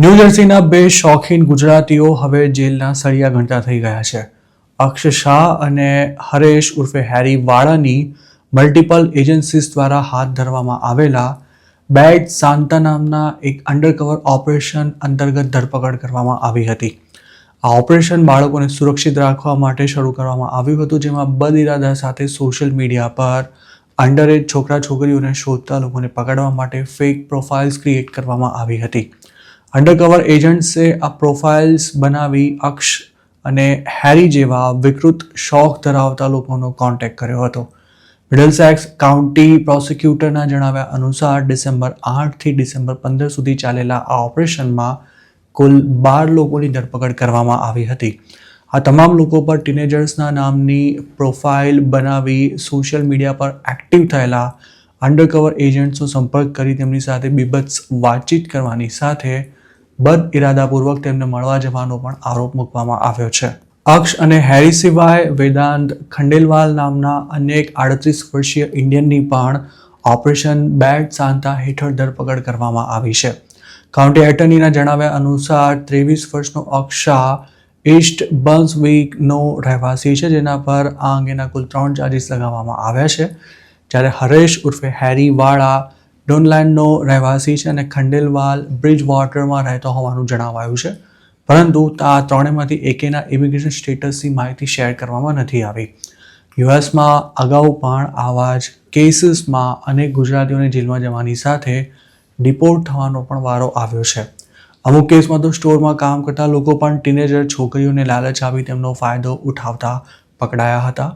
ન્યૂજર્સીના બે શોખીન ગુજરાતીઓ હવે જેલના સળિયા ગણતા થઈ ગયા છે. અક્ષ શાહ અને હરેશ ઉર્ફે હેરી વાળાની મલ્ટિપલ એજન્સીસ દ્વારા હાથ ધરવામાં આવેલા બેડ સાન્તા નામના એક અંડરકવર ઓપરેશન અંતર્ગત ધરપકડ કરવામાં આવી હતી. આ ઓપરેશન બાળકોને સુરક્ષિત રાખવા માટે શરૂ કરવામાં આવ્યું હતું, જેમાં બદઇરાદા સાથે સોશિયલ મીડિયા પર અંડર એજ છોકરા છોકરીઓને શોધતા લોકોને પકડવા માટે ફેક પ્રોફાઇલ્સ ક્રિએટ કરવામાં આવી હતી. અંડરકવર એજન્ટ્સે આ પ્રોફાઇલ્સ બનાવી અક્ષ અને હેરી જેવા વિકૃત શોખ ધરાવતા લોકોનો કોન્ટેક્ટ કર્યો હતો. મિડલસેક્સ કાઉન્ટી પ્રોસિક્યુટરના જણાવ્યા અનુસાર ડિસેમ્બર 8થી ડિસેમ્બર 15 સુધી ચાલેલા આ ઓપરેશનમાં કુલ 12 લોકોની ધરપકડ કરવામાં આવી હતી. આ તમામ લોકો પર ટીનેજર્સના નામની પ્રોફાઇલ બનાવી સોશિયલ મીડિયા પર એક્ટિવ થયેલા અંડરકવર એજન્ટ્સનો સંપર્ક કરી તેમની સાથે બીભત્સ વાતચીત કરવાની સાથે બદ ઇરાદાપૂર્વક તેમને મળવા જવાનો પણ આરોપ મૂકવામાં આવ્યો છે. અક્ષ અને હેરી સિવાય વેદાંત ખંડેલવાલ નામના અન્ય એક 38 વર્ષીય ઇન્ડિયનની પણ ઓપરેશન બેડ સાન્તા હેઠળ ધરપકડ કરવામાં આવી છે. કાઉન્ટી એટર્નીના જણાવ્યા અનુસાર 23 વર્ષનો અક્ષ શાહ ઈસ્ટ બર્ન્સવિકનો રહેવાસી છે, જેના પર આ અંગેના કુલ 3 ચાર્જીસ લગાવવામાં આવ્યા છે. જ્યારે હરેશ ઉર્ફે હેરી વાળા ડોનલેન્ડનો રહેવાસી છે અને ખંડેલવાલ બ્રિજ વોટરમાં રહેતો હોવાનું જણાવાયું છે, પરંતુ આ ત્રણેયમાંથી એકેના ઇમિગ્રેશન સ્ટેટસની માહિતી શેર કરવામાં નથી આવી. યુએસમાં અગાઉ પણ આવા જ કેસીસમાં અનેક ગુજરાતીઓને જેલમાં જવાની સાથે ડિપોર્ટ થવાનો પણ વારો આવ્યો છે. અમુક કેસમાં તો સ્ટોરમાં કામ કરતા લોકો પણ ટીનેજર છોકરીઓને લાલચ આપી તેમનો ફાયદો ઉઠાવતા પકડાયા હતા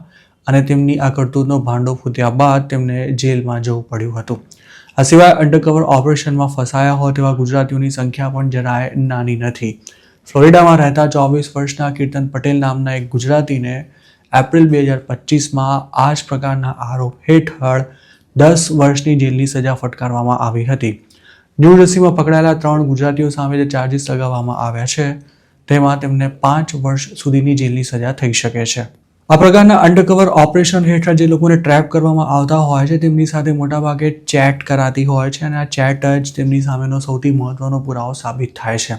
અને તેમની આ કરતૂતનો ભાંડો ફૂટ્યા બાદ તેમને જેલમાં જવું પડ્યું હતું. આ સિવાય અંડરકવર ઓપરેશનમાં ફસાયા હોય તેવા ગુજરાતીઓની સંખ્યા પણ જરાય નાની નથી. ફ્લોરિડામાં રહેતા 24 વર્ષના કીર્તન પટેલ નામના એક ગુજરાતીને એપ્રિલ 2025માં આ જ પ્રકારના આરોપ હેઠળ 10 વર્ષની જેલની સજા ફટકારવામાં આવી હતી. ન્યૂજર્સીમાં પકડાયેલા 3 ગુજરાતીઓ સામે જે ચાર્જીસ લગાવવામાં આવ્યા છે તેમાં તેમને 5 વર્ષ સુધીની જેલની સજા થઈ શકે છે. આ પ્રકારના અંડરકવર ઓપરેશન હેઠળ જે લોકોને ટ્રેપ કરવામાં આવતા હોય છે તેમની સાથે મોટાભાગે ચેટ કરાતી હોય છે અને આ ચેટ જ તેમની સામેનો સૌથી મહત્વનો પુરાવો સાબિત થાય છે.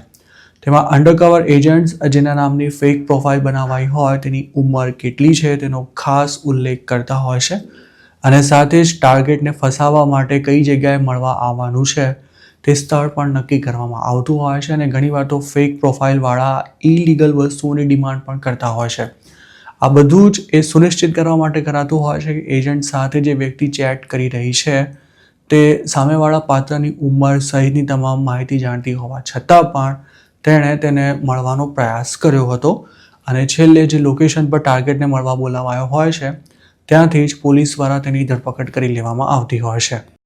તેમાં અંડરકવર એજન્ટ્સ જેના નામની ફેક પ્રોફાઇલ બનાવાઈ હોય તેની ઉંમર કેટલી છે તેનો ખાસ ઉલ્લેખ કરતા હોય છે અને સાથે જ ટાર્ગેટને ફસાવવા માટે કઈ જગ્યાએ મળવા આવવાનું છે તે સ્થળ પણ નક્કી કરવામાં આવતું હોય છે અને ઘણીવાર તો ફેક પ્રોફાઇલવાળા ઇલીગલ વસ્તુઓની ડિમાન્ડ પણ કરતા હોય છે. આ બધું જ એ સુનિશ્ચિત કરવા માટે કરાતું હોય છે કે એજન્ટ સાથે જે વ્યક્તિ ચેટ કરી રહી છે તે સામેવાળા પાત્રની ઉંમર સહિતની તમામ માહિતી જાણતી હોવા છતાં પણ તેણે તેને મળવાનો પ્રયાસ કર્યો હતો અને છેલ્લે જે લોકેશન પર ટાર્ગેટને મળવા બોલાવાયો હોય છે ત્યાંથી જ પોલીસ દ્વારા તેની ધરપકડ કરી લેવામાં આવતી હોય છે.